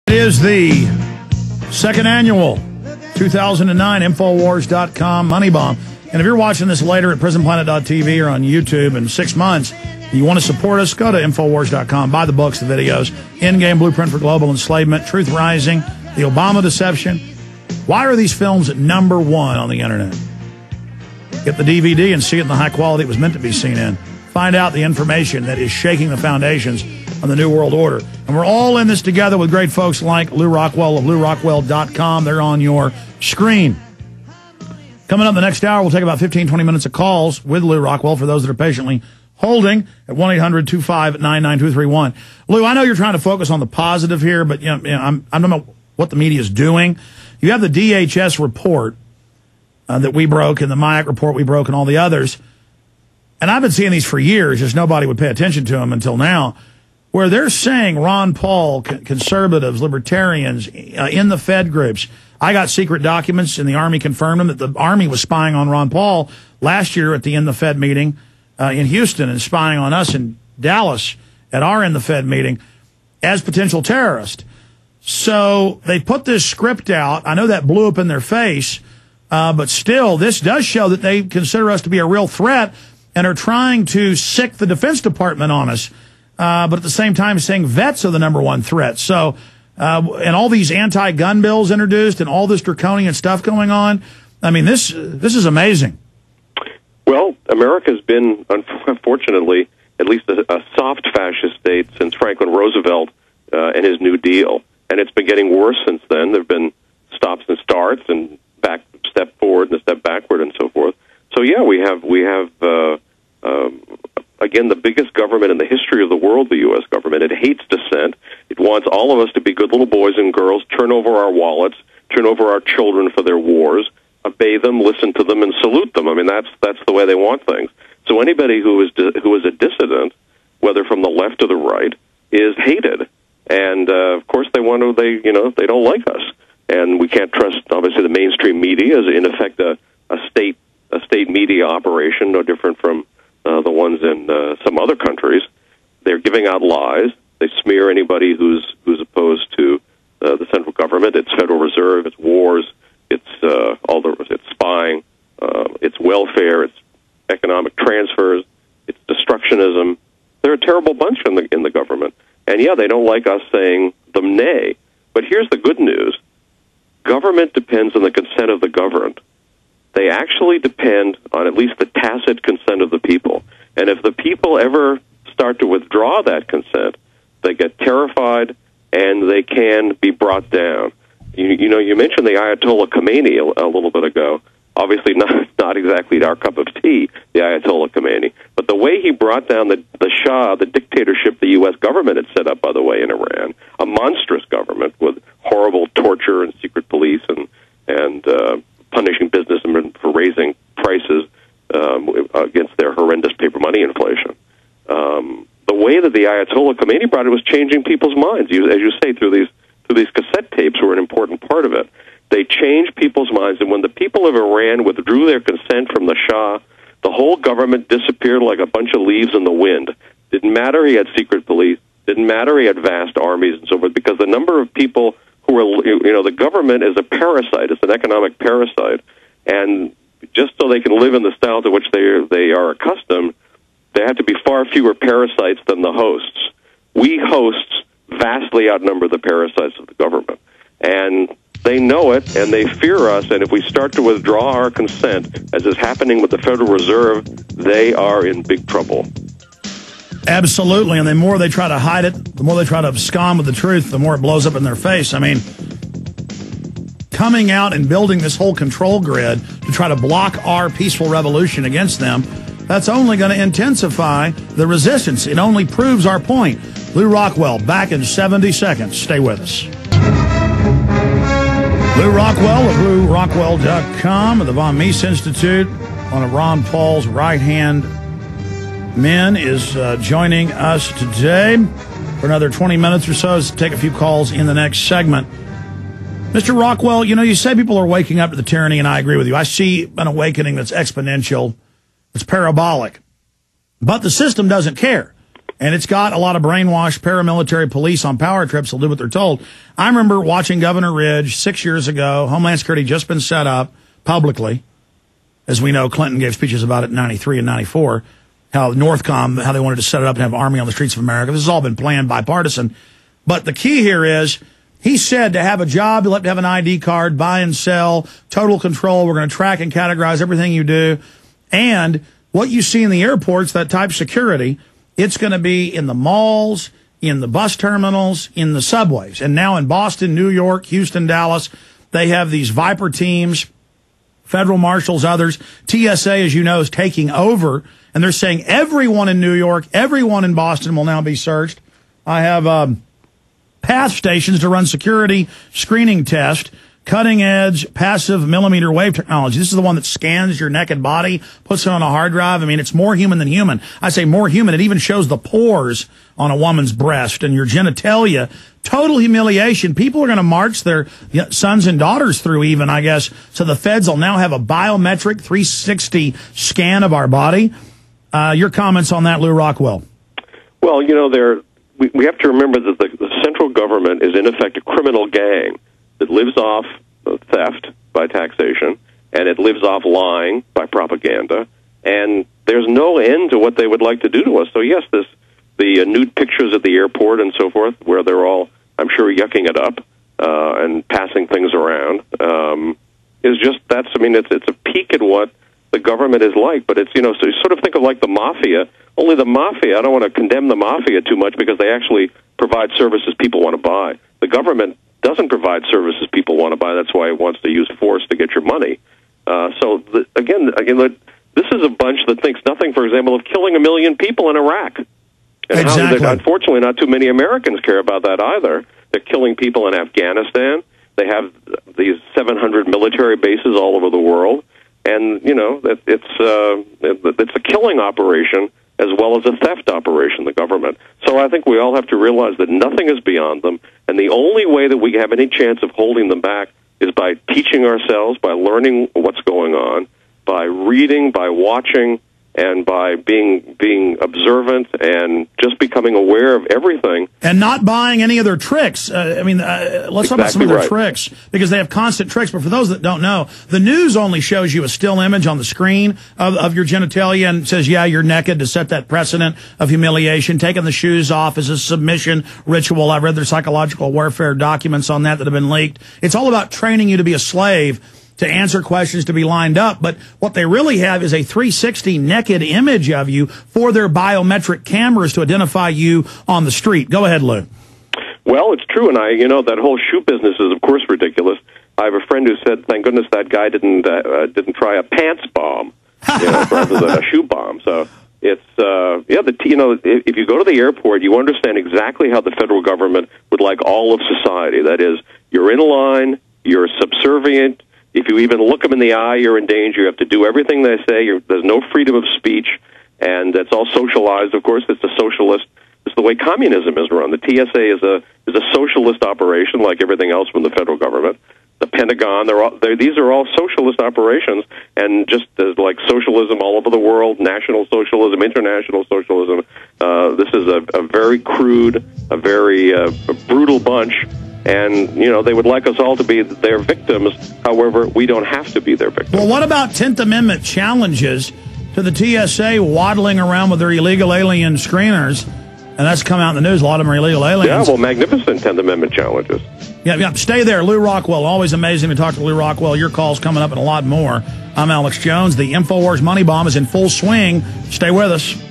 It is the second annual 2009 Infowars.com Moneybomb. And if you're watching this later at prisonplanet.tv or on YouTube in 6 months, you want to support us, go to Infowars.com, buy the books, the videos, Endgame Blueprint for Global Enslavement, Truth Rising, The Obama Deception. Why are these films at #1 on the internet? Get the DVD and see it in the high quality it was meant to be seen in. Find out the information that is shaking the foundations on the New World Order. And we're all in this together with great folks like Lew Rockwell of LewRockwell.com. They're on your screen. Coming up the next hour, we'll take about 15-20 minutes of calls with Lew Rockwell for those that are patiently holding at 1-800-259-9231. Lew, I know you're trying to focus on the positive here, but I don't know what the media is doing. You have the DHS report that we broke and the MIAC report we broke and all the others. And I've been seeing these for years, just nobody would pay attention to them until now, where they're saying Ron Paul, conservatives, libertarians, in the Fed groups. I got secret documents, and the Army confirmed them, that the Army was spying on Ron Paul last year at the In the Fed meeting in Houston and spying on us in Dallas at our In the Fed meeting as potential terrorists. So they put this script out. I know that blew up in their face, but still, this does show that they consider us to be a real threat and are trying to sick the Defense Department on us, but at the same time saying vets are the #1 threat. So, and all these anti-gun bills introduced and all this draconian stuff going on, I mean, this is amazing. Well, America's been, unfortunately, at least a soft fascist state since Franklin Roosevelt and his New Deal, and it's been getting worse since then. There have been stops and starts and step forward and a step backward and so forth. So yeah, we have again the biggest government in the history of the world, the U.S. government. It hates dissent. It wants all of us to be good little boys and girls, turn over our wallets, turn over our children for their wars, obey them, listen to them, and salute them. I mean, that's the way they want things. So anybody who is a dissident, whether from the left or the right, is hated. And of course, they don't like us, and we can't trust obviously the mainstream media is in effect a state media operation, no different from the ones in some other countries. They're giving out lies. They smear anybody who's opposed to the central government. It's Federal Reserve. It's wars. It's it's spying. It's welfare. It's economic transfers. It's destructionism. They're a terrible bunch in the government. And yeah, they don't like us saying them nay. But here's the good news: government depends on the consent of the governed. They actually depend on at least the tacit consent of the people. And if the people ever start to withdraw that consent, they get terrified and they can be brought down. You mentioned the Ayatollah Khomeini a little bit ago. Obviously not exactly our cup of tea, the Ayatollah Khomeini. But the way he brought down the Shah, the dictatorship the U.S. government had set up, by the way, in Iran, a monstrous government with horrible torture and secret police and punishing businessmen for raising prices against their horrendous paper money inflation. The way that the Ayatollah Khomeini brought it was changing people's minds. As you say, through these cassette tapes were an important part of it. They changed people's minds, and when the people of Iran withdrew their consent from the Shah, the whole government disappeared like a bunch of leaves in the wind. Didn't matter he had secret police. Didn't matter he had vast armies and so forth, because the number of people who are, the government is a parasite. It's an economic parasite. And just so they can live in the style to which they are accustomed, there have to be far fewer parasites than the hosts. We hosts vastly outnumber the parasites of the government. And they know it, and they fear us, and if we start to withdraw our consent, as is happening with the Federal Reserve, they are in big trouble. Absolutely, and the more they try to hide it, the more they try to abscond with the truth, the more it blows up in their face. I mean, coming out and building this whole control grid to try to block our peaceful revolution against them, that's only going to intensify the resistance. It only proves our point. Lew Rockwell, back in 70 seconds. Stay with us. Lew Rockwell of LewRockwell.com of the von Mises Institute, one of Ron Paul's right-hand men, is joining us today for another 20 minutes or so. Let's take a few calls in the next segment. Mr. Rockwell, you say people are waking up to the tyranny, and I agree with you. I see an awakening that's exponential, it's parabolic. But the system doesn't care. And it's got a lot of brainwashed paramilitary police on power trips who'll do what they're told. I remember watching Governor Ridge 6 years ago. Homeland Security had just been set up publicly. As we know, Clinton gave speeches about it in 93 and 94, how Northcom, how they wanted to set it up and have an army on the streets of America. This has all been planned bipartisan. But the key here is, he said to have a job, you'll have to have an ID card, buy and sell, total control. We're going to track and categorize everything you do. And what you see in the airports, that type security, it's going to be in the malls, in the bus terminals, in the subways. And now in Boston, New York, Houston, Dallas, they have these Viper teams, federal marshals, others. TSA, as you know, is taking over, and they're saying everyone in New York, everyone in Boston will now be searched. I have path stations to run security screening test, cutting-edge passive millimeter wave technology. This is the one that scans your naked body, puts it on a hard drive. I mean, it's more human than human. I say more human. It even shows the pores on a woman's breast and your genitalia. Total humiliation. People are going to march their sons and daughters through even, I guess. So the feds will now have a biometric 360 scan of our body. Your comments on that, Lew Rockwell? Well, you know, we have to remember that the central government is, in effect, a criminal gang that lives off theft by taxation, and it lives off lying by propaganda, and there's no end to what they would like to do to us. So, yes, the nude pictures at the airport and so forth, where they're all, I'm sure, yucking it up and passing things around, is just, it's a peek at what the government is like. But it's, so you sort of think of like the mafia, only the mafia, I don't want to condemn the mafia too much because they actually provide services people want to buy. The government doesn't provide services people want to buy. That's why it wants to use force to get your money. Again, this is a bunch that thinks nothing, for example, of killing 1 million people in Iraq. And exactly. Unfortunately, not too many Americans care about that either. They're killing people in Afghanistan. They have these 700 military bases all over the world. And, it's a killing operation as well as a theft operation, the government. So I think we all have to realize that nothing is beyond them, and the only way that we have any chance of holding them back is by teaching ourselves, by learning what's going on, by reading, by watching, and by being observant and just becoming aware of everything. And not buying any of their tricks. Let's talk about some of their tricks, because they have constant tricks. But for those that don't know, the news only shows you a still image on the screen of your genitalia and says, yeah, you're naked, to set that precedent of humiliation. Taking the shoes off is a submission ritual. I've read their psychological warfare documents on that have been leaked. It's all about training you to be a slave, to answer questions, to be lined up. But what they really have is a 360 naked image of you for their biometric cameras to identify you on the street. Go ahead, Lou. Well, it's true, and that whole shoe business is, of course, ridiculous. I have a friend who said, thank goodness that guy didn't try a pants bomb, rather than a shoe bomb. So it's, if you go to the airport, you understand exactly how the federal government would like all of society. That is, you're in line, you're subservient. If you even look them in the eye, you're in danger. You have to do everything they say. There's no freedom of speech, and it's all socialized. Of course, it's a socialist. It's the way communism is run. The TSA is a socialist operation, like everything else from the federal government. The Pentagon, these are all socialist operations, and just like socialism all over the world, national socialism, international socialism. This is a very crude, a very brutal bunch. And, they would like us all to be their victims. However, we don't have to be their victims. Well, what about 10th Amendment challenges to the TSA waddling around with their illegal alien screeners? And that's come out in the news. A lot of them are illegal aliens. Yeah, well, magnificent 10th Amendment challenges. Yeah, stay there. Lew Rockwell. Always amazing to talk to Lew Rockwell. Your call's coming up and a lot more. I'm Alex Jones. The Infowars Moneybomb is in full swing. Stay with us.